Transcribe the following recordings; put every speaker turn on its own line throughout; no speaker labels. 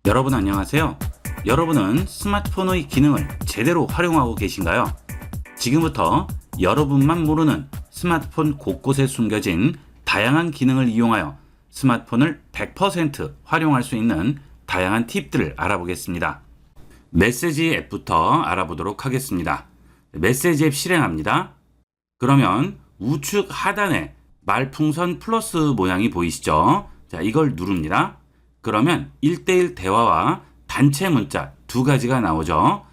여러분 안녕하세요. 여러분은 스마트폰의 기능을 제대로 활용하고 계신가요? 지금부터 여러분만 모르는 스마트폰 곳곳에 숨겨진 다양한 기능을 이용하여 스마트폰을 100% 활용할 수 있는 다양한 팁들을 알아보겠습니다. 메시지 앱부터 알아보도록 하겠습니다. 메시지 앱 실행합니다. 그러면 우측 하단에 말풍선 플러스 모양이 보이시죠? 자, 이걸 누릅니다. 그러면 1대1 대화와 단체 문자 두 가지가 나오죠.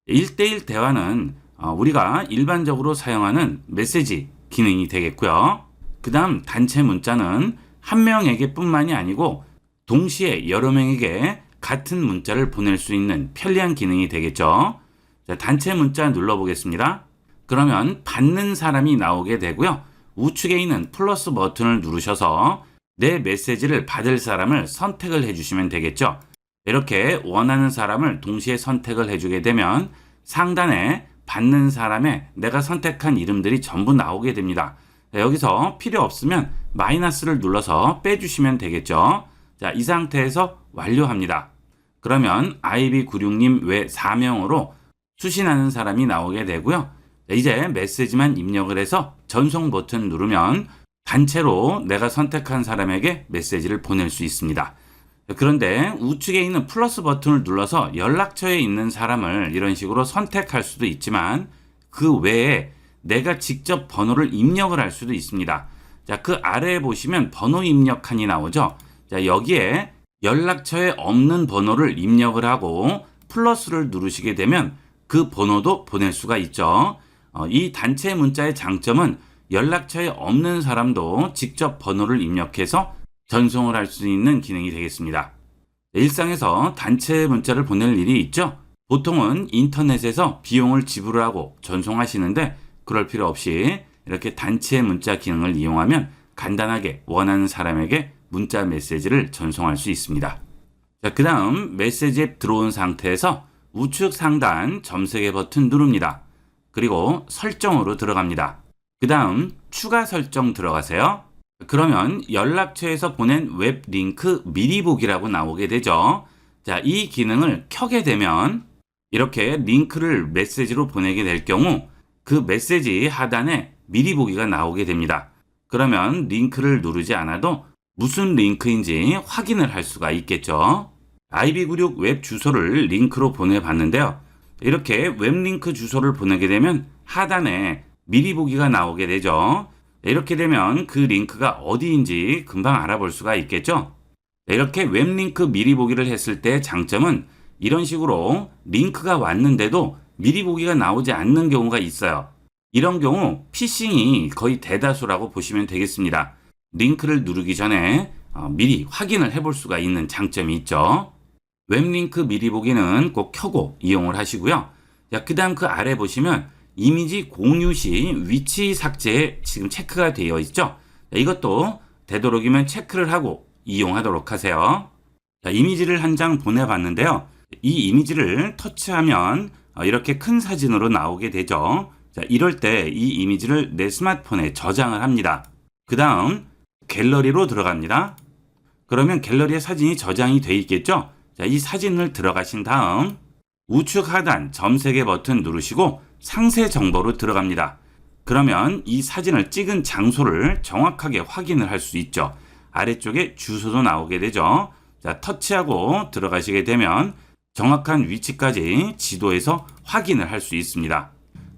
1대1 대화는 우리가 일반적으로 사용하는 메시지 기능이 되겠고요. 그 다음 단체 문자는 한 명에게 뿐만이 아니고 동시에 여러 명에게 같은 문자를 보낼 수 있는 편리한 기능이 되겠죠. 자, 단체 문자 눌러보겠습니다. 그러면 받는 사람이 나오게 되고요. 우측에 있는 플러스 버튼을 누르셔서 내 메시지를 받을 사람을 선택을 해주시면 되겠죠. 이렇게 원하는 사람을 동시에 선택을 해주게 되면 상단에 받는 사람의 내가 선택한 이름들이 전부 나오게 됩니다. 자, 여기서 필요 없으면 마이너스를 눌러서 빼주시면 되겠죠. 자, 이 상태에서 완료합니다. 그러면 IB96님 외 4명으로 수신하는 사람이 나오게 되고요. 자, 이제 메시지만 입력을 해서 전송 버튼 누르면 단체로 내가 선택한 사람에게 메시지를 보낼 수 있습니다. 그런데 우측에 있는 플러스 버튼을 눌러서 연락처에 있는 사람을 이런 식으로 선택할 수도 있지만 그 외에 내가 직접 번호를 입력을 할 수도 있습니다. 자, 그 아래에 보시면 번호 입력칸이 나오죠. 자, 여기에 연락처에 없는 번호를 입력을 하고 플러스를 누르시게 되면 그 번호도 보낼 수가 있죠. 이 단체 문자의 장점은 연락처에 없는 사람도 직접 번호를 입력해서 전송을 할 수 있는 기능이 되겠습니다. 일상에서 단체 문자를 보낼 일이 있죠. 보통은 인터넷에서 비용을 지불하고 전송하시는데 그럴 필요 없이 이렇게 단체 문자 기능을 이용하면 간단하게 원하는 사람에게 문자 메시지를 전송할 수 있습니다. 자, 그 다음 메시지 앱 들어온 상태에서 우측 상단 점세개 버튼 누릅니다. 그리고 설정으로 들어갑니다. 그 다음 추가 설정 들어가세요. 그러면 연락처에서 보낸 웹 링크 미리 보기라고 나오게 되죠. 자, 이 기능을 켜게 되면 이렇게 링크를 메시지로 보내게 될 경우 그 메시지 하단에 미리 보기가 나오게 됩니다. 그러면 링크를 누르지 않아도 무슨 링크인지 확인을 할 수가 있겠죠. IB96 웹 주소를 링크로 보내봤는데요. 이렇게 웹 링크 주소를 보내게 되면 하단에 미리 보기가 나오게 되죠. 이렇게 되면 그 링크가 어디인지 금방 알아볼 수가 있겠죠. 이렇게 웹 링크 미리 보기를 했을 때 장점은 이런 식으로 링크가 왔는데도 미리 보기가 나오지 않는 경우가 있어요. 이런 경우 피싱이 거의 대다수라고 보시면 되겠습니다. 링크를 누르기 전에 미리 확인을 해볼 수가 있는 장점이 있죠. 웹링크 미리 보기는 꼭 켜고 이용을 하시고요. 그 다음 그 아래 보시면 이미지 공유 시 위치 삭제에 지금 체크가 되어 있죠. 이것도 되도록이면 체크를 하고 이용하도록 하세요. 자, 이미지를 한 장 보내봤는데요. 이 이미지를 터치하면 이렇게 큰 사진으로 나오게 되죠. 자, 이럴 때 이 이미지를 내 스마트폰에 저장을 합니다. 그 다음 갤러리로 들어갑니다. 그러면 갤러리에 사진이 저장이 돼 있겠죠. 자, 이 사진을 들어가신 다음 우측 하단 점세개 버튼 누르시고 상세 정보로 들어갑니다. 그러면 이 사진을 찍은 장소를 정확하게 확인을 할 수 있죠. 아래쪽에 주소도 나오게 되죠. 자, 터치하고 들어가시게 되면 정확한 위치까지 지도에서 확인을 할 수 있습니다.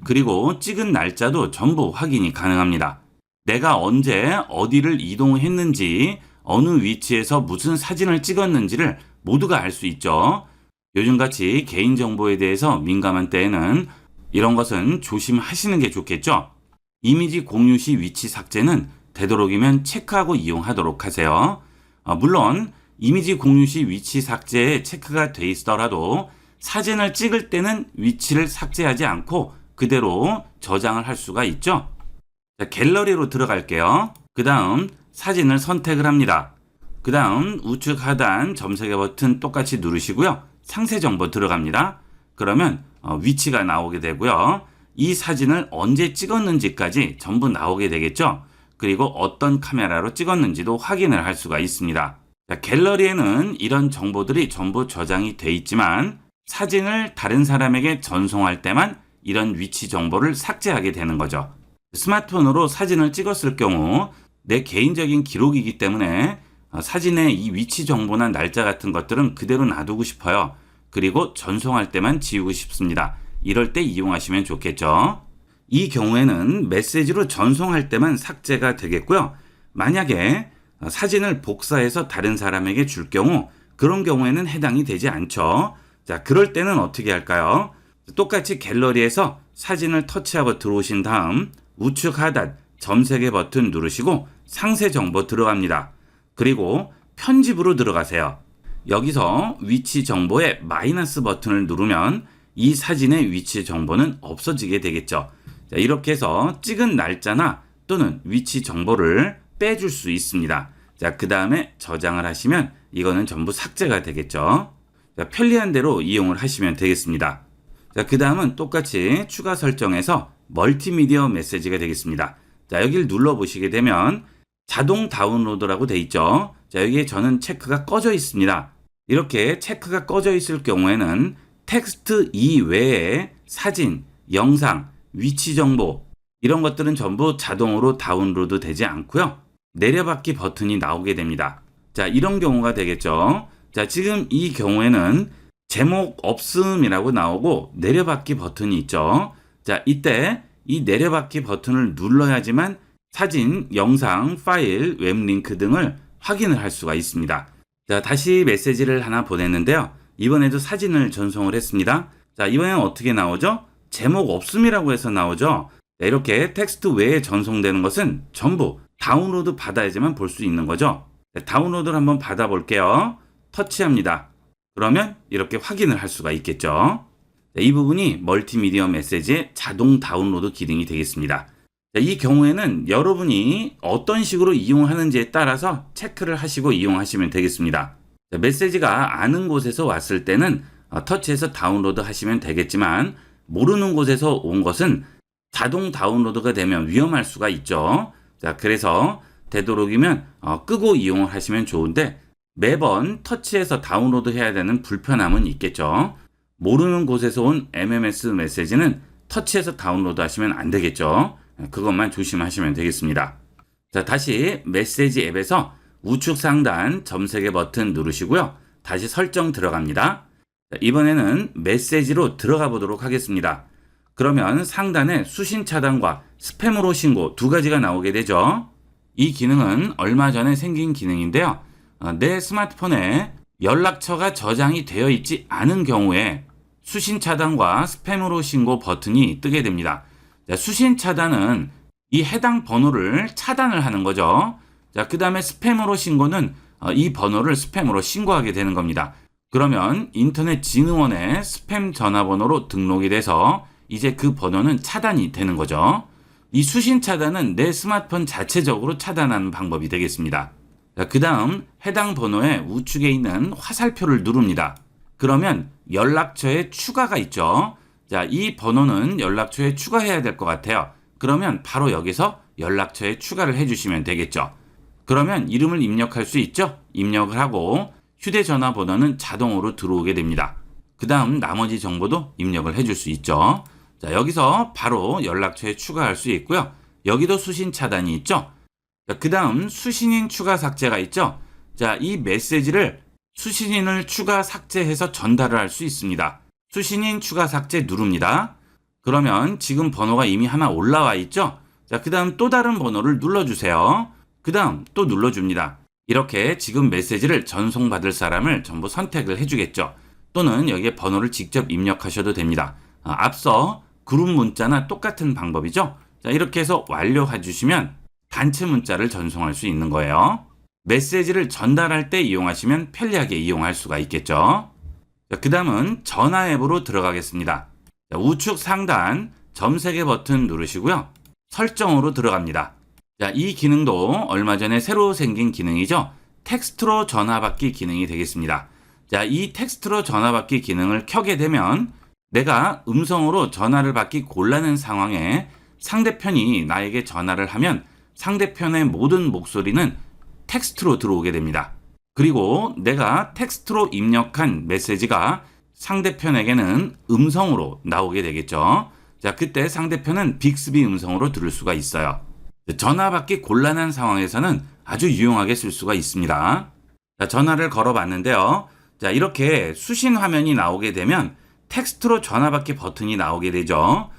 그리고 찍은 날짜도 전부 확인이 가능합니다. 내가 언제 어디를 이동했는지 어느 위치에서 무슨 사진을 찍었는지를 모두가 알 수 있죠. 요즘같이 개인정보에 대해서 민감한 때에는 이런 것은 조심하시는 게 좋겠죠. 이미지 공유 시 위치 삭제는 되도록이면 체크하고 이용하도록 하세요. 물론 이미지 공유 시 위치 삭제에 체크가 돼 있더라도 사진을 찍을 때는 위치를 삭제하지 않고 그대로 저장을 할 수가 있죠. 자, 갤러리로 들어갈게요. 그 다음 사진을 선택을 합니다. 그 다음 우측 하단 점세개 버튼 똑같이 누르시고요. 상세 정보 들어갑니다. 그러면 위치가 나오게 되고요. 이 사진을 언제 찍었는지까지 전부 나오게 되겠죠. 그리고 어떤 카메라로 찍었는지도 확인을 할 수가 있습니다. 자, 갤러리에는 이런 정보들이 전부 저장이 돼 있지만 사진을 다른 사람에게 전송할 때만 이런 위치 정보를 삭제하게 되는 거죠. 스마트폰으로 사진을 찍었을 경우 내 개인적인 기록이기 때문에 사진의 이 위치 정보나 날짜 같은 것들은 그대로 놔두고 싶어요. 그리고 전송할 때만 지우고 싶습니다. 이럴 때 이용하시면 좋겠죠. 이 경우에는 메시지로 전송할 때만 삭제가 되겠고요. 만약에 사진을 복사해서 다른 사람에게 줄 경우 그런 경우에는 해당이 되지 않죠. 자, 그럴 때는 어떻게 할까요? 똑같이 갤러리에서 사진을 터치하고 들어오신 다음 우측 하단 점 3개 버튼 누르시고 상세 정보 들어갑니다. 그리고 편집으로 들어가세요. 여기서 위치 정보에 마이너스 버튼을 누르면 이 사진의 위치 정보는 없어지게 되겠죠. 자, 이렇게 해서 찍은 날짜나 또는 위치 정보를 빼줄 수 있습니다. 자, 그 다음에 저장을 하시면 이거는 전부 삭제가 되겠죠. 자, 편리한 대로 이용을 하시면 되겠습니다. 자, 그 다음은 똑같이 추가 설정에서 멀티미디어 메시지가 되겠습니다. 자, 여기를 눌러보시게 되면 자동 다운로드라고 돼 있죠. 자, 여기에 저는 체크가 꺼져 있습니다. 이렇게 체크가 꺼져 있을 경우에는 텍스트 이외에 사진, 영상, 위치 정보 이런 것들은 전부 자동으로 다운로드 되지 않고요. 내려받기 버튼이 나오게 됩니다. 자, 이런 경우가 되겠죠. 자, 지금 이 경우에는 제목 없음이라고 나오고 내려받기 버튼이 있죠. 자, 이때 이 내려받기 버튼을 눌러야지만 사진, 영상, 파일, 웹링크 등을 확인을 할 수가 있습니다. 자, 다시 메시지를 하나 보냈는데요. 이번에도 사진을 전송을 했습니다. 자, 이번에는 어떻게 나오죠? 제목 없음이라고 해서 나오죠. 자, 이렇게 텍스트 외에 전송되는 것은 전부 다운로드 받아야지만 볼 수 있는 거죠. 자, 다운로드를 한번 받아 볼게요. 터치합니다. 그러면 이렇게 확인을 할 수가 있겠죠. 자, 이 부분이 멀티미디어 메시지의 자동 다운로드 기능이 되겠습니다. 자, 이 경우에는 여러분이 어떤 식으로 이용하는지에 따라서 체크를 하시고 이용하시면 되겠습니다. 자, 메시지가 아는 곳에서 왔을 때는 터치해서 다운로드 하시면 되겠지만 모르는 곳에서 온 것은 자동 다운로드가 되면 위험할 수가 있죠. 자, 그래서 되도록이면 끄고 이용을 하시면 좋은데 매번 터치해서 다운로드 해야 되는 불편함은 있겠죠. 모르는 곳에서 온 MMS 메시지는 터치해서 다운로드 하시면 안 되겠죠. 그것만 조심하시면 되겠습니다. 자, 다시 메시지 앱에서 우측 상단 점 3개 버튼 누르시고요. 다시 설정 들어갑니다. 자, 이번에는 메시지로 들어가 보도록 하겠습니다. 그러면 상단에 수신 차단과 스팸으로 신고 두 가지가 나오게 되죠. 이 기능은 얼마 전에 생긴 기능인데요. 내 스마트폰에 연락처가 저장이 되어 있지 않은 경우에 수신 차단과 스팸으로 신고 버튼이 뜨게 됩니다. 자, 수신 차단은 이 해당 번호를 차단을 하는 거죠. 자, 그 다음에 스팸으로 신고는 이 번호를 스팸으로 신고하게 되는 겁니다. 그러면 인터넷진흥원의 스팸 전화번호로 등록이 돼서 이제 그 번호는 차단이 되는 거죠. 이 수신 차단은 내 스마트폰 자체적으로 차단하는 방법이 되겠습니다. 자, 그 다음 해당 번호의 우측에 있는 화살표를 누릅니다. 그러면 연락처에 추가가 있죠. 자, 이 번호는 연락처에 추가해야 될 것 같아요. 그러면 바로 여기서 연락처에 추가를 해주시면 되겠죠. 그러면 이름을 입력할 수 있죠. 입력을 하고 휴대전화 번호는 자동으로 들어오게 됩니다. 그 다음 나머지 정보도 입력을 해줄 수 있죠. 자, 여기서 바로 연락처에 추가할 수 있고요. 여기도 수신 차단이 있죠. 자, 그 다음 수신인 추가 삭제가 있죠. 자, 이 메시지를 수신인을 추가 삭제해서 전달을 할 수 있습니다. 수신인 추가 삭제 누릅니다. 그러면 지금 번호가 이미 하나 올라와 있죠. 자, 그 다음 또 다른 번호를 눌러주세요. 그 다음 또 눌러줍니다. 이렇게 지금 메시지를 전송받을 사람을 전부 선택을 해주겠죠. 또는 여기에 번호를 직접 입력하셔도 됩니다. 앞서 그룹 문자나 똑같은 방법이죠. 자, 이렇게 해서 완료해 주시면 단체 문자를 전송할 수 있는 거예요. 메시지를 전달할 때 이용하시면 편리하게 이용할 수가 있겠죠. 그 다음은 전화 앱으로 들어가겠습니다. 자, 우측 상단 점 3개 버튼 누르시고요. 설정으로 들어갑니다. 자, 이 기능도 얼마 전에 새로 생긴 기능이죠. 텍스트로 전화받기 기능이 되겠습니다. 자, 이 텍스트로 전화받기 기능을 켜게 되면 내가 음성으로 전화를 받기 곤란한 상황에 상대편이 나에게 전화를 하면 상대편의 모든 목소리는 텍스트로 들어오게 됩니다. 그리고 내가 텍스트로 입력한 메시지가 상대편에게는 음성으로 나오게 되겠죠. 자, 그때 상대편은 빅스비 음성으로 들을 수가 있어요. 전화 받기 곤란한 상황에서는 아주 유용하게 쓸 수가 있습니다. 자, 전화를 걸어봤는데요. 자, 이렇게 수신 화면이 나오게 되면 텍스트로 전화 받기 버튼이 나오게 되죠.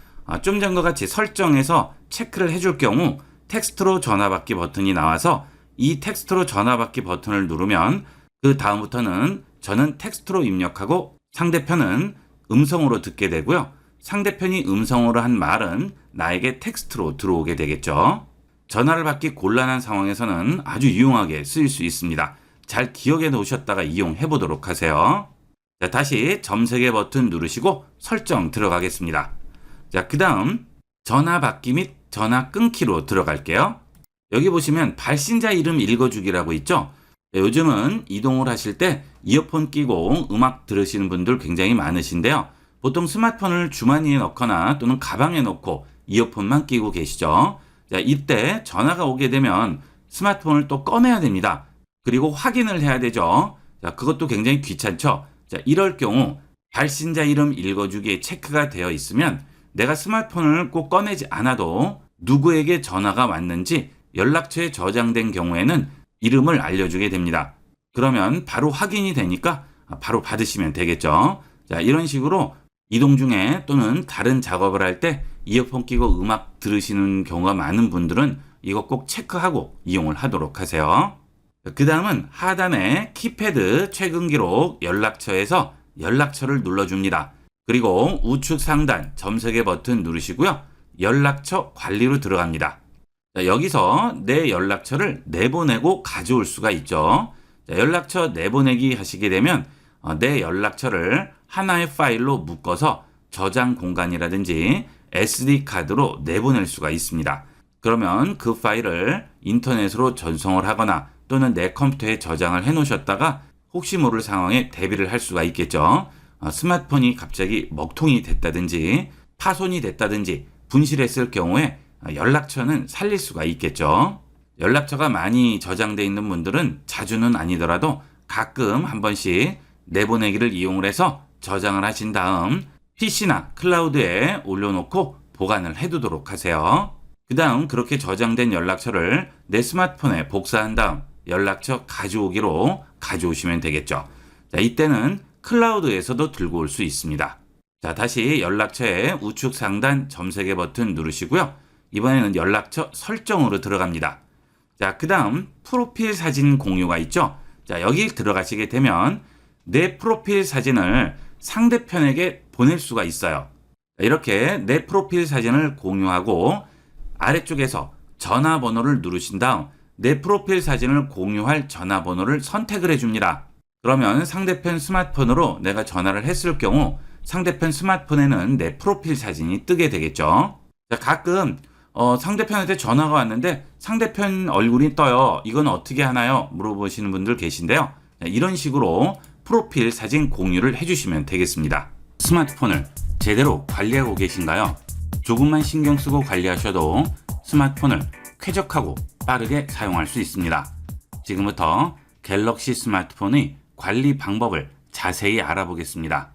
좀 전과 같이 설정에서 체크를 해줄 경우 텍스트로 전화 받기 버튼이 나와서 이 텍스트로 전화 받기 버튼을 누르면 그 다음부터는 저는 텍스트로 입력하고 상대편은 음성으로 듣게 되고요. 상대편이 음성으로 한 말은 나에게 텍스트로 들어오게 되겠죠. 전화를 받기 곤란한 상황에서는 아주 유용하게 쓰일 수 있습니다. 잘 기억해 놓으셨다가 이용해 보도록 하세요. 자, 다시 점 3개 버튼 누르시고 설정 들어가겠습니다. 자, 그 다음 전화 받기 및 전화 끊기로 들어갈게요. 여기 보시면 발신자 이름 읽어주기라고 있죠. 자, 요즘은 이동을 하실 때 이어폰 끼고 음악 들으시는 분들 굉장히 많으신데요. 보통 스마트폰을 주머니에 넣거나 또는 가방에 넣고 이어폰만 끼고 계시죠. 자, 이때 전화가 오게 되면 스마트폰을 또 꺼내야 됩니다. 그리고 확인을 해야 되죠. 자, 그것도 굉장히 귀찮죠. 자, 이럴 경우 발신자 이름 읽어주기에 체크가 되어 있으면 내가 스마트폰을 꼭 꺼내지 않아도 누구에게 전화가 왔는지 연락처에 저장된 경우에는 이름을 알려주게 됩니다. 그러면 바로 확인이 되니까 바로 받으시면 되겠죠. 자, 이런 식으로 이동 중에 또는 다른 작업을 할 때 이어폰 끼고 음악 들으시는 경우가 많은 분들은 이거 꼭 체크하고 이용을 하도록 하세요. 그 다음은 하단에 키패드 최근 기록 연락처에서 연락처를 눌러줍니다. 그리고 우측 상단 점 3개 버튼 누르시고요. 연락처 관리로 들어갑니다. 자, 여기서 내 연락처를 내보내고 가져올 수가 있죠. 자, 연락처 내보내기 하시게 되면 내 연락처를 하나의 파일로 묶어서 저장 공간이라든지 SD카드로 내보낼 수가 있습니다. 그러면 그 파일을 인터넷으로 전송을 하거나 또는 내 컴퓨터에 저장을 해 놓으셨다가 혹시 모를 상황에 대비를 할 수가 있겠죠. 스마트폰이 갑자기 먹통이 됐다든지 파손이 됐다든지 분실했을 경우에 연락처는 살릴 수가 있겠죠. 연락처가 많이 저장되어 있는 분들은 자주는 아니더라도 가끔 한 번씩 내보내기를 이용을 해서 저장을 하신 다음 PC나 클라우드에 올려놓고 보관을 해두도록 하세요. 그 다음 그렇게 저장된 연락처를 내 스마트폰에 복사한 다음 연락처 가져오기로 가져오시면 되겠죠. 자, 이때는 클라우드에서도 들고 올 수 있습니다. 자, 다시 연락처에 우측 상단 점 3개 버튼 누르시고요. 이번에는 연락처 설정으로 들어갑니다. 자, 그 다음 프로필 사진 공유가 있죠. 자, 여기 들어가시게 되면 내 프로필 사진을 상대편에게 보낼 수가 있어요. 이렇게 내 프로필 사진을 공유하고 아래쪽에서 전화번호를 누르신 다음 내 프로필 사진을 공유할 전화번호를 선택을 해줍니다. 그러면 상대편 스마트폰으로 내가 전화를 했을 경우 상대편 스마트폰에는 내 프로필 사진이 뜨게 되겠죠. 자, 가끔 상대편한테 전화가 왔는데 상대편 얼굴이 떠요. 이건 어떻게 하나요? 물어보시는 분들 계신데요. 자, 이런 식으로 프로필 사진 공유를 해주시면 되겠습니다. 스마트폰을 제대로 관리하고 계신가요? 조금만 신경 쓰고 관리하셔도 스마트폰을 쾌적하고 빠르게 사용할 수 있습니다. 지금부터 갤럭시 스마트폰의 관리 방법을 자세히 알아보겠습니다.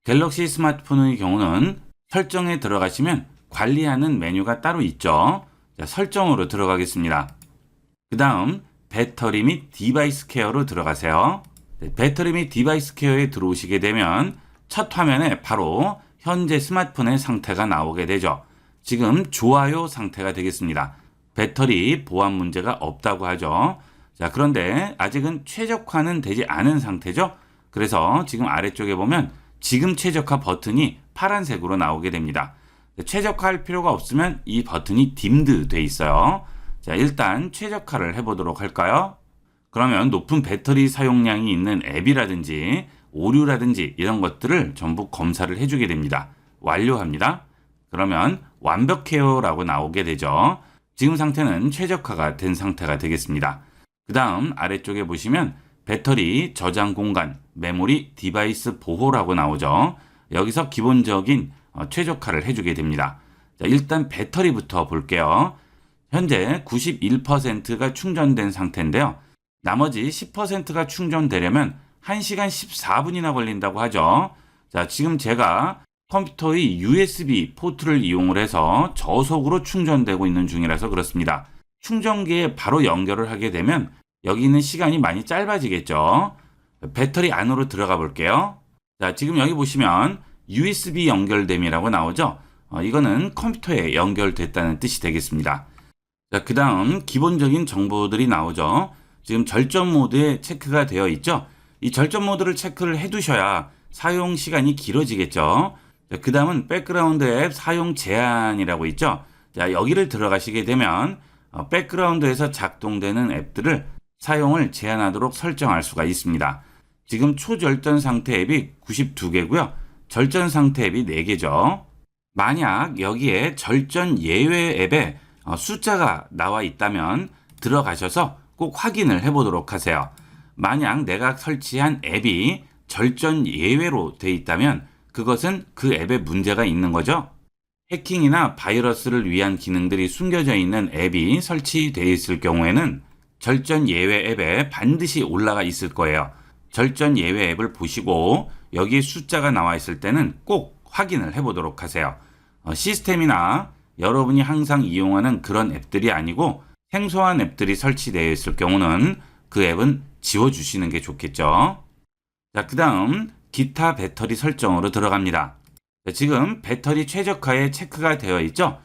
갤럭시 스마트폰의 경우는 설정에 들어가시면 관리하는 메뉴가 따로 있죠. 자, 설정으로 들어가겠습니다. 그 다음 배터리 및 디바이스 케어로 들어가세요. 네, 배터리 및 디바이스 케어에 들어오시게 되면 첫 화면에 바로 현재 스마트폰의 상태가 나오게 되죠. 지금 좋아요 상태가 되겠습니다. 배터리 보안 문제가 없다고 하죠. 자, 그런데 아직은 최적화는 되지 않은 상태죠. 그래서 지금 아래쪽에 보면 지금 최적화 버튼이 파란색으로 나오게 됩니다. 최적화할 필요가 없으면 이 버튼이 딤드 돼 있어요. 자, 일단 최적화를 해보도록 할까요? 그러면 높은 배터리 사용량이 있는 앱이라든지 오류라든지 이런 것들을 전부 검사를 해주게 됩니다. 완료합니다. 그러면 완벽해요라고 나오게 되죠. 지금 상태는 최적화가 된 상태가 되겠습니다. 그 다음 아래쪽에 보시면 배터리, 저장 공간, 메모리, 디바이스 보호라고 나오죠. 여기서 기본적인 최적화를 해주게 됩니다. 자, 일단 배터리부터 볼게요. 현재 91%가 충전된 상태인데요. 나머지 10%가 충전되려면 1시간 14분이나 걸린다고 하죠. 자, 지금 제가 컴퓨터의 USB 포트를 이용을 해서 저속으로 충전되고 있는 중이라서 그렇습니다. 충전기에 바로 연결을 하게 되면 여기 있는 시간이 많이 짧아지겠죠. 배터리 안으로 들어가 볼게요. 자, 지금 여기 보시면 USB 연결됨이라고 나오죠. 이거는 컴퓨터에 연결됐다는 뜻이 되겠습니다. 자, 그 다음 기본적인 정보들이 나오죠. 지금 절전 모드에 체크가 되어 있죠. 이 절전 모드를 체크를 해 두셔야 사용 시간이 길어지겠죠. 그 다음은 백그라운드 앱 사용 제한이라고 있죠. 자, 여기를 들어가시게 되면 백그라운드에서 작동되는 앱들을 사용을 제한하도록 설정할 수가 있습니다. 지금 초절전 상태 앱이 92개고요. 절전 상태 앱이 4개죠. 만약 여기에 절전 예외 앱에 숫자가 나와 있다면 들어가셔서 꼭 확인을 해보도록 하세요. 만약 내가 설치한 앱이 절전 예외로 돼 있다면 그것은 그 앱에 문제가 있는 거죠. 해킹이나 바이러스를 위한 기능들이 숨겨져 있는 앱이 설치되어 있을 경우에는 절전 예외 앱에 반드시 올라가 있을 거예요. 절전 예외 앱을 보시고 여기에 숫자가 나와 있을 때는 꼭 확인을 해보도록 하세요. 시스템이나 여러분이 항상 이용하는 그런 앱들이 아니고 생소한 앱들이 설치되어 있을 경우는 그 앱은 지워주시는 게 좋겠죠. 자, 그 다음 기타 배터리 설정으로 들어갑니다. 자, 지금 배터리 최적화에 체크가 되어 있죠.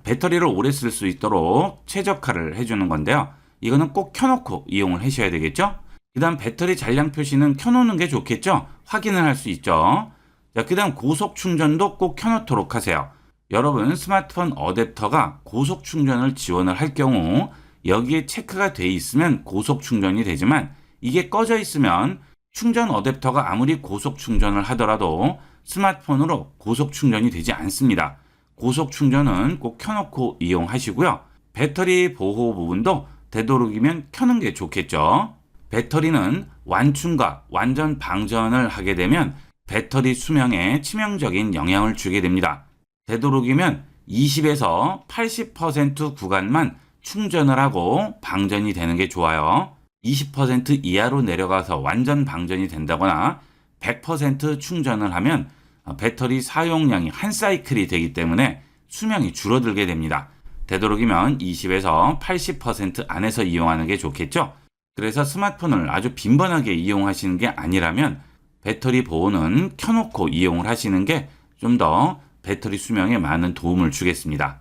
배터리를 오래 쓸 수 있도록 최적화를 해주는 건데요. 이거는 꼭 켜놓고 이용을 하셔야 되겠죠. 그 다음 배터리 잔량 표시는 켜놓는 게 좋겠죠. 확인을 할 수 있죠. 자, 그 다음 고속 충전도 꼭 켜놓도록 하세요. 여러분 스마트폰 어댑터가 고속 충전을 지원을 할 경우 여기에 체크가 돼 있으면 고속 충전이 되지만 이게 꺼져 있으면 충전 어댑터가 아무리 고속 충전을 하더라도 스마트폰으로 고속 충전이 되지 않습니다. 고속 충전은 꼭 켜놓고 이용하시고요. 배터리 보호 부분도 되도록이면 켜는 게 좋겠죠. 배터리는 완충과 완전 방전을 하게 되면 배터리 수명에 치명적인 영향을 주게 됩니다. 되도록이면 20에서 80% 구간만 충전을 하고 방전이 되는 게 좋아요. 20% 이하로 내려가서 완전 방전이 된다거나 100% 충전을 하면 배터리 사용량이 한 사이클이 되기 때문에 수명이 줄어들게 됩니다. 되도록이면 20에서 80% 안에서 이용하는 게 좋겠죠. 그래서 스마트폰을 아주 빈번하게 이용하시는 게 아니라면 배터리 보호는 켜놓고 이용을 하시는 게 좀 더 배터리 수명에 많은 도움을 주겠습니다.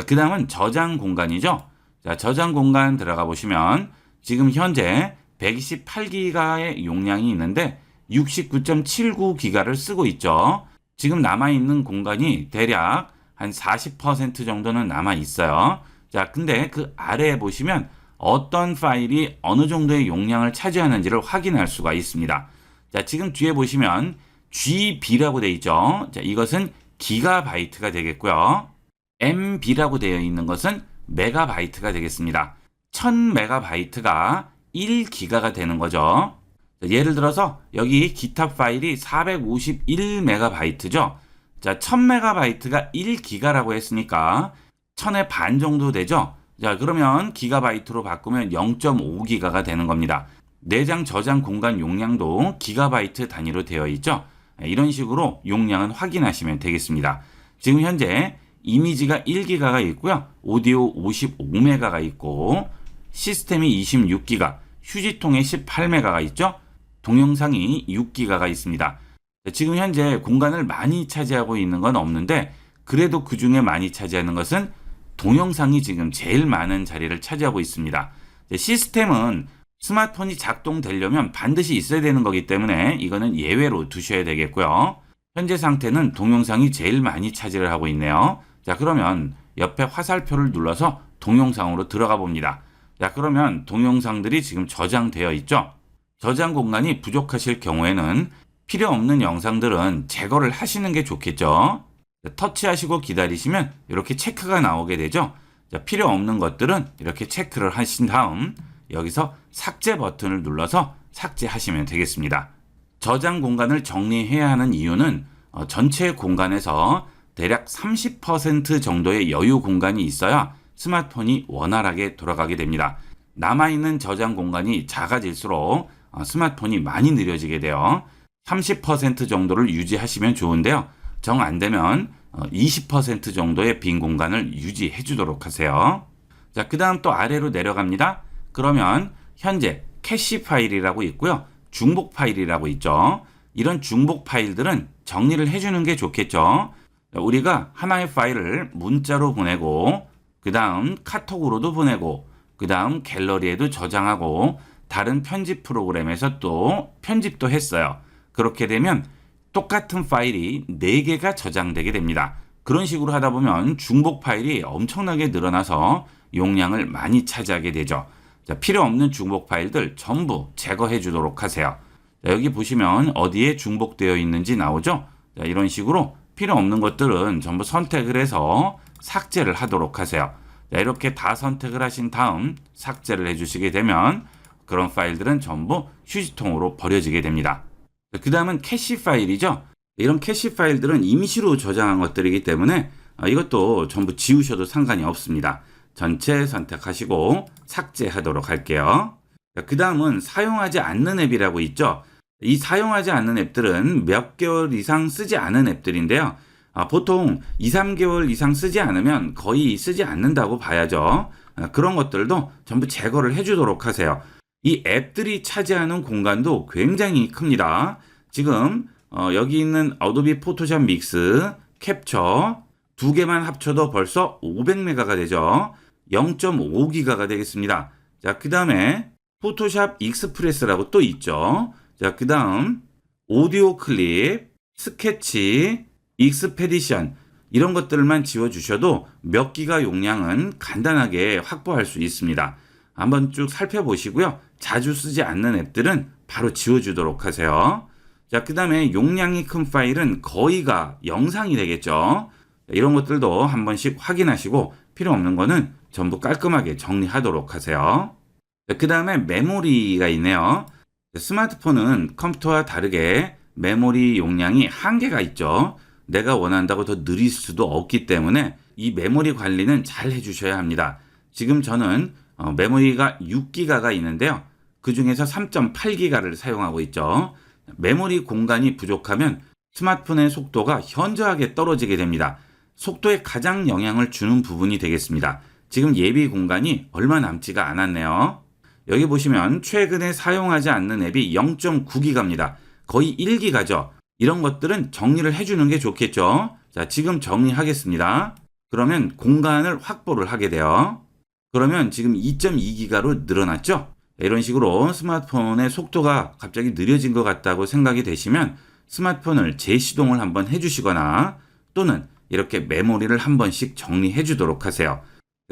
그 다음은 저장 공간이죠. 자, 저장 공간 들어가 보시면 지금 현재 128기가의 용량이 있는데 69.79기가를 쓰고 있죠. 지금 남아있는 공간이 대략 한 40% 정도는 남아 있어요. 자, 근데 그 아래에 보시면 어떤 파일이 어느 정도의 용량을 차지하는지를 확인할 수가 있습니다. 자, 지금 뒤에 보시면 GB라고 되어 있죠. 자, 이것은 기가바이트가 되겠고요. MB라고 되어 있는 것은 메가바이트가 되겠습니다. 1000메가바이트가 1기가가 되는 거죠. 자, 예를 들어서 여기 기타 파일이 451메가바이트죠. 자, 1000메가바이트가 1기가라고 했으니까 1000의 반 정도 되죠. 자, 그러면 기가바이트로 바꾸면 0.5기가가 되는 겁니다. 내장 저장 공간 용량도 기가바이트 단위로 되어 있죠. 이런 식으로 용량은 확인하시면 되겠습니다. 지금 현재 이미지가 1기가가 있고요. 오디오 55메가가 있고 시스템이 26기가, 휴지통에 18메가가 있죠. 동영상이 6기가가 있습니다. 지금 현재 공간을 많이 차지하고 있는 건 없는데 그래도 그 중에 많이 차지하는 것은 동영상이 지금 제일 많은 자리를 차지하고 있습니다. 시스템은 스마트폰이 작동되려면 반드시 있어야 되는 거기 때문에 이거는 예외로 두셔야 되겠고요. 현재 상태는 동영상이 제일 많이 차지를 하고 있네요. 자, 그러면 옆에 화살표를 눌러서 동영상으로 들어가 봅니다. 자, 그러면 동영상들이 지금 저장되어 있죠. 저장 공간이 부족하실 경우에는 필요 없는 영상들은 제거를 하시는 게 좋겠죠. 자, 터치하시고 기다리시면 이렇게 체크가 나오게 되죠. 자, 필요 없는 것들은 이렇게 체크를 하신 다음 여기서 삭제 버튼을 눌러서 삭제하시면 되겠습니다. 저장 공간을 정리해야 하는 이유는 전체 공간에서 대략 30% 정도의 여유 공간이 있어야 스마트폰이 원활하게 돌아가게 됩니다. 남아있는 저장 공간이 작아질수록 스마트폰이 많이 느려지게 돼요. 30% 정도를 유지하시면 좋은데요. 정 안 되면 20% 정도의 빈 공간을 유지해 주도록 하세요. 자, 그 다음 또 아래로 내려갑니다. 그러면 현재 캐시 파일이라고 있고요. 중복 파일이라고 있죠. 이런 중복 파일들은 정리를 해주는 게 좋겠죠. 우리가 하나의 파일을 문자로 보내고, 그 다음 카톡으로도 보내고, 그 다음 갤러리에도 저장하고, 다른 편집 프로그램에서 또 편집도 했어요. 그렇게 되면 똑같은 파일이 4개가 저장되게 됩니다. 그런 식으로 하다 보면 중복 파일이 엄청나게 늘어나서 용량을 많이 차지하게 되죠. 자, 필요 없는 중복 파일들 전부 제거해 주도록 하세요. 자, 여기 보시면 어디에 중복되어 있는지 나오죠. 자, 이런 식으로 필요 없는 것들은 전부 선택을 해서 삭제를 하도록 하세요. 자, 이렇게 다 선택을 하신 다음 삭제를 해주시게 되면 그런 파일들은 전부 휴지통으로 버려지게 됩니다. 그 다음은 캐시 파일이죠. 이런 캐시 파일들은 임시로 저장한 것들이기 때문에 이것도 전부 지우셔도 상관이 없습니다. 전체 선택하시고 삭제하도록 할게요. 그 다음은 사용하지 않는 앱이라고 있죠. 이 사용하지 않는 앱들은 몇 개월 이상 쓰지 않은 앱들인데요. 보통 2, 3개월 이상 쓰지 않으면 거의 쓰지 않는다고 봐야죠. 그런 것들도 전부 제거를 해주도록 하세요. 이 앱들이 차지하는 공간도 굉장히 큽니다. 지금 여기 있는 어도비 포토샵 믹스, 캡처 2개만 합쳐도 벌써 500메가가 되죠. 0.5기가가 되겠습니다. 자, 그 다음에 포토샵 익스프레스라고 또 있죠. 자, 그 다음 오디오 클립, 스케치, 익스페디션 이런 것들만 지워주셔도 몇 기가 용량은 간단하게 확보할 수 있습니다. 한번 쭉 살펴보시고요. 자주 쓰지 않는 앱들은 바로 지워주도록 하세요. 자, 그 다음에 용량이 큰 파일은 거의가 영상이 되겠죠. 이런 것들도 한 번씩 확인하시고 필요 없는 거는 전부 깔끔하게 정리하도록 하세요. 그 다음에 메모리가 있네요. 스마트폰은 컴퓨터와 다르게 메모리 용량이 한계가 있죠. 내가 원한다고 더 느릴 수도 없기 때문에 이 메모리 관리는 잘 해주셔야 합니다. 지금 저는 메모리가 6기가가 있는데요. 그 중에서 3.8기가를 사용하고 있죠. 메모리 공간이 부족하면 스마트폰의 속도가 현저하게 떨어지게 됩니다. 속도에 가장 영향을 주는 부분이 되겠습니다. 지금 예비 공간이 얼마 남지가 않았네요. 여기 보시면 최근에 사용하지 않는 앱이 0.9기가입니다. 거의 1기가죠. 이런 것들은 정리를 해주는 게 좋겠죠. 자, 지금 정리하겠습니다. 그러면 공간을 확보를 하게 돼요. 그러면 지금 2.2기가로 늘어났죠? 이런 식으로 스마트폰의 속도가 갑자기 느려진 것 같다고 생각이 되시면 스마트폰을 재시동을 한번 해주시거나 또는 이렇게 메모리를 한 번씩 정리해 주도록 하세요.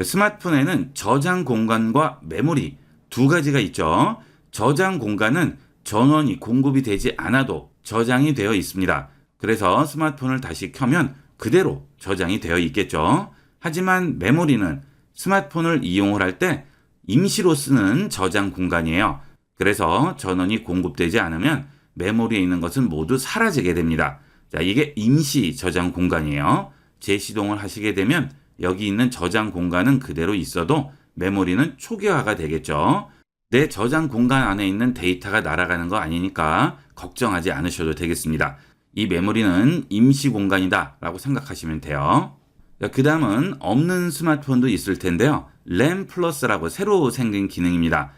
스마트폰에는 저장 공간과 메모리 두 가지가 있죠. 저장 공간은 전원이 공급이 되지 않아도 저장이 되어 있습니다. 그래서 스마트폰을 다시 켜면 그대로 저장이 되어 있겠죠. 하지만 메모리는 스마트폰을 이용을 할 때 임시로 쓰는 저장 공간이에요. 그래서 전원이 공급되지 않으면 메모리에 있는 것은 모두 사라지게 됩니다. 자, 이게 임시 저장 공간이에요. 재시동을 하시게 되면 여기 있는 저장 공간은 그대로 있어도 메모리는 초기화가 되겠죠. 내 저장 공간 안에 있는 데이터가 날아가는 거 아니니까 걱정하지 않으셔도 되겠습니다. 이 메모리는 임시 공간이다 라고 생각하시면 돼요. 그 다음은 없는 스마트폰도 있을 텐데요. 램 플러스라고 새로 생긴 기능입니다.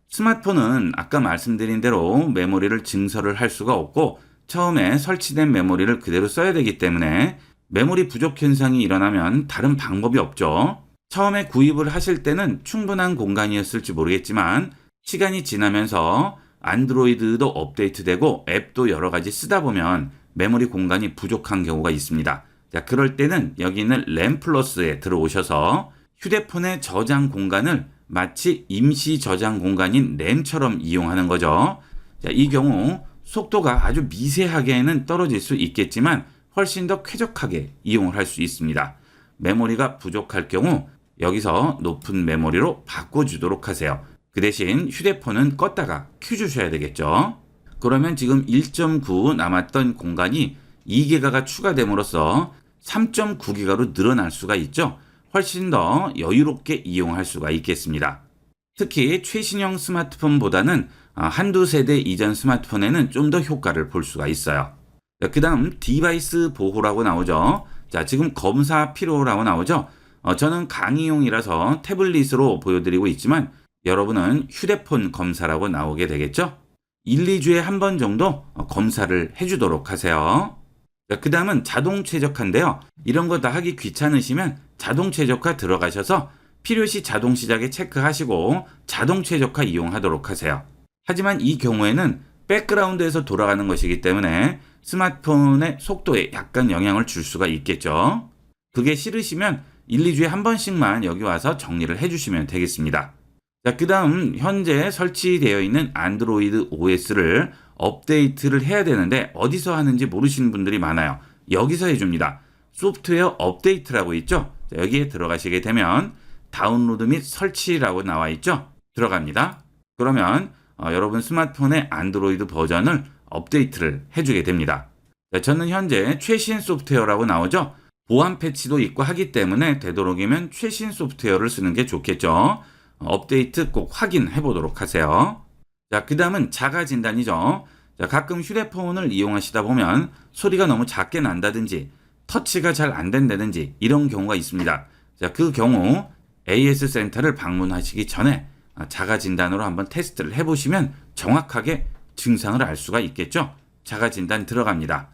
스마트폰은 아까 말씀드린 대로 메모리를 증설을 할 수가 없고 처음에 설치된 메모리를 그대로 써야 되기 때문에 메모리 부족 현상이 일어나면 다른 방법이 없죠. 처음에 구입을 하실 때는 충분한 공간이었을지 모르겠지만 시간이 지나면서 안드로이드도 업데이트되고 앱도 여러 가지 쓰다 보면 메모리 공간이 부족한 경우가 있습니다. 자, 그럴 때는 여기 있는 램 플러스에 들어오셔서 휴대폰의 저장 공간을 마치 임시 저장 공간인 램처럼 이용하는 거죠. 자, 이 경우 속도가 아주 미세하게는 떨어질 수 있겠지만 훨씬 더 쾌적하게 이용을 할 수 있습니다. 메모리가 부족할 경우 여기서 높은 메모리로 바꿔주도록 하세요. 그 대신 휴대폰은 껐다가 켜주셔야 되겠죠. 그러면 지금 1.9 남았던 공간이 2기가가 추가됨으로써 3.9기가로 늘어날 수가 있죠. 훨씬 더 여유롭게 이용할 수가 있겠습니다. 특히 최신형 스마트폰보다는 한두 세대 이전 스마트폰에는 좀 더 효과를 볼 수가 있어요. 그 다음 디바이스 보호라고 나오죠. 자, 지금 검사 필요라고 나오죠. 저는 강의용이라서 태블릿으로 보여드리고 있지만 여러분은 휴대폰 검사라고 나오게 되겠죠. 1, 2주에 한 번 정도 검사를 해주도록 하세요. 그 다음은 자동 최적화인데요. 이런 거 다 하기 귀찮으시면 자동 최적화 들어가셔서 필요시 자동 시작에 체크하시고 자동 최적화 이용하도록 하세요. 하지만 이 경우에는 백그라운드에서 돌아가는 것이기 때문에 스마트폰의 속도에 약간 영향을 줄 수가 있겠죠. 그게 싫으시면 1, 2주에 한 번씩만 여기 와서 정리를 해주시면 되겠습니다. 자, 그 다음 현재 설치되어 있는 안드로이드 OS를 업데이트를 해야 되는데 어디서 하는지 모르시는 분들이 많아요. 여기서 해줍니다. 소프트웨어 업데이트라고 있죠. 자, 여기에 들어가시게 되면 다운로드 및 설치라고 나와 있죠. 들어갑니다. 그러면 여러분 스마트폰의 안드로이드 버전을 업데이트를 해주게 됩니다. 자, 저는 현재 최신 소프트웨어라고 나오죠. 보안 패치도 있고 하기 때문에 되도록이면 최신 소프트웨어를 쓰는 게 좋겠죠. 업데이트 꼭 확인해 보도록 하세요. 자, 그 다음은 자가 진단이죠. 자, 가끔 휴대폰을 이용하시다 보면 소리가 너무 작게 난다든지 터치가 잘 안 된다든지 이런 경우가 있습니다. 자, 그 경우 AS 센터를 방문하시기 전에 자가 진단으로 한번 테스트를 해보시면 정확하게 증상을 알 수가 있겠죠. 자가 진단 들어갑니다.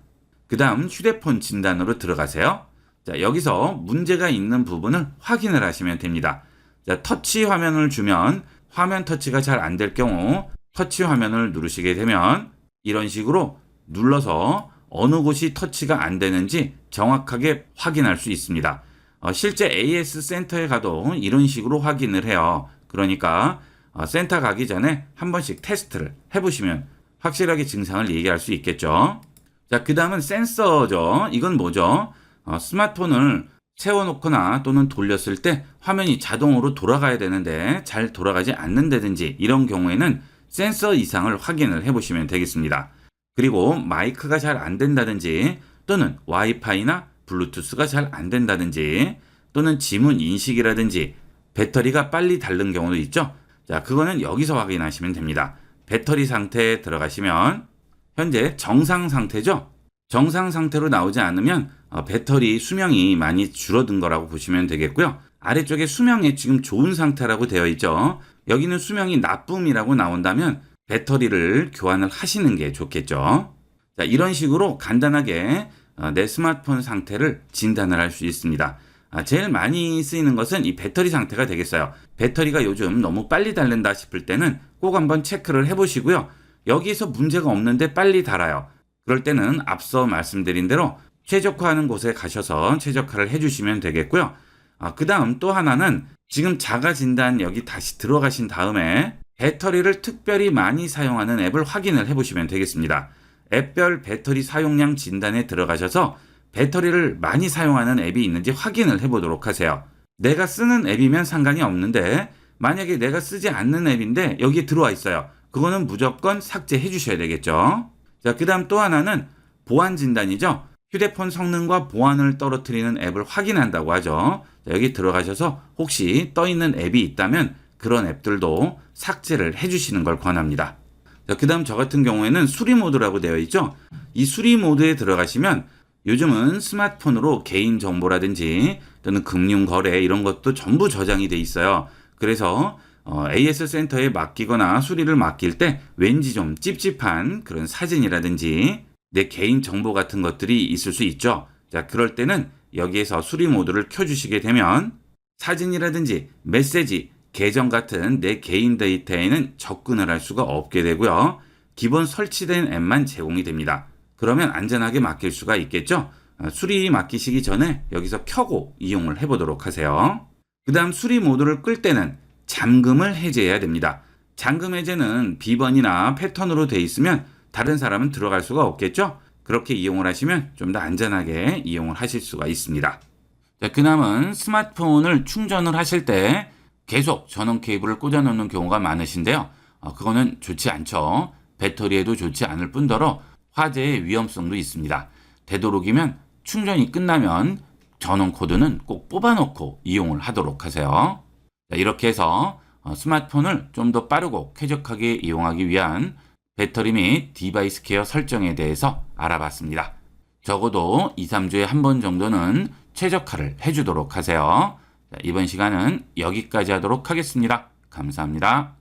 그 다음 휴대폰 진단으로 들어가세요. 자, 여기서 문제가 있는 부분을 확인을 하시면 됩니다. 자, 터치 화면을 주면 화면 터치가 잘 안 될 경우 터치 화면을 누르시게 되면 이런 식으로 눌러서 어느 곳이 터치가 안 되는지 정확하게 확인할 수 있습니다. 실제 AS 센터에 가도 이런 식으로 확인을 해요. 그러니까 센터 가기 전에 한 번씩 테스트를 해보시면 확실하게 증상을 얘기할 수 있겠죠. 자, 그 다음은 센서죠. 이건 뭐죠? 스마트폰을 세워놓거나 또는 돌렸을 때 화면이 자동으로 돌아가야 되는데 잘 돌아가지 않는다든지 이런 경우에는 센서 이상을 확인을 해보시면 되겠습니다. 그리고 마이크가 잘 안 된다든지 또는 와이파이나 블루투스가 잘 안 된다든지 또는 지문 인식이라든지 배터리가 빨리 닳는 경우도 있죠. 자, 그거는 여기서 확인하시면 됩니다. 배터리 상태에 들어가시면 현재 정상 상태죠. 정상 상태로 나오지 않으면 배터리 수명이 많이 줄어든 거라고 보시면 되겠고요. 아래쪽에 수명이 지금 좋은 상태라고 되어 있죠. 여기는 수명이 나쁨이라고 나온다면 배터리를 교환을 하시는 게 좋겠죠. 자, 이런 식으로 간단하게 내 스마트폰 상태를 진단을 할 수 있습니다. 제일 많이 쓰이는 것은 이 배터리 상태가 되겠어요. 배터리가 요즘 너무 빨리 닳는다 싶을 때는 꼭 한번 체크를 해보시고요. 여기서 문제가 없는데 빨리 닳아요. 그럴 때는 앞서 말씀드린 대로 최적화하는 곳에 가셔서 최적화를 해주시면 되겠고요. 그 다음 또 하나는 지금 자가 진단 여기 다시 들어가신 다음에 배터리를 특별히 많이 사용하는 앱을 확인을 해보시면 되겠습니다. 앱별 배터리 사용량 진단에 들어가셔서 배터리를 많이 사용하는 앱이 있는지 확인을 해보도록 하세요. 내가 쓰는 앱이면 상관이 없는데 만약에 내가 쓰지 않는 앱인데 여기에 들어와 있어요. 그거는 무조건 삭제해 주셔야 되겠죠. 자, 그 다음 또 하나는 보안 진단이죠. 휴대폰 성능과 보안을 떨어뜨리는 앱을 확인한다고 하죠. 자, 여기 들어가셔서 혹시 떠 있는 앱이 있다면 그런 앱들도 삭제를 해주시는 걸 권합니다. 자, 그 다음 저 같은 경우에는 수리 모드라고 되어 있죠. 이 수리 모드에 들어가시면 요즘은 스마트폰으로 개인 정보라든지 또는 금융 거래 이런 것도 전부 저장이 돼 있어요. 그래서 AS 센터에 맡기거나 수리를 맡길 때 왠지 좀 찝찝한 그런 사진이라든지 내 개인 정보 같은 것들이 있을 수 있죠. 자, 그럴 때는 여기에서 수리 모드를 켜주시게 되면 사진이라든지 메시지, 계정 같은 내 개인 데이터에는 접근을 할 수가 없게 되고요. 기본 설치된 앱만 제공이 됩니다. 그러면 안전하게 맡길 수가 있겠죠. 수리 맡기시기 전에 여기서 켜고 이용을 해보도록 하세요. 그 다음 수리 모드를 끌 때는 잠금을 해제해야 됩니다. 잠금 해제는 비번이나 패턴으로 돼 있으면 다른 사람은 들어갈 수가 없겠죠. 그렇게 이용을 하시면 좀 더 안전하게 이용을 하실 수가 있습니다. 자, 그 다음은 스마트폰을 충전을 하실 때 계속 전원 케이블을 꽂아 놓는 경우가 많으신데요. 그거는 좋지 않죠. 배터리에도 좋지 않을 뿐더러 화재의 위험성도 있습니다. 되도록이면 충전이 끝나면 전원 코드는 꼭 뽑아놓고 이용을 하도록 하세요. 자, 이렇게 해서 스마트폰을 좀 더 빠르고 쾌적하게 이용하기 위한 배터리 및 디바이스 케어 설정에 대해서 알아봤습니다. 적어도 2, 3주에 한 번 정도는 최적화를 해주도록 하세요. 자, 이번 시간은 여기까지 하도록 하겠습니다. 감사합니다.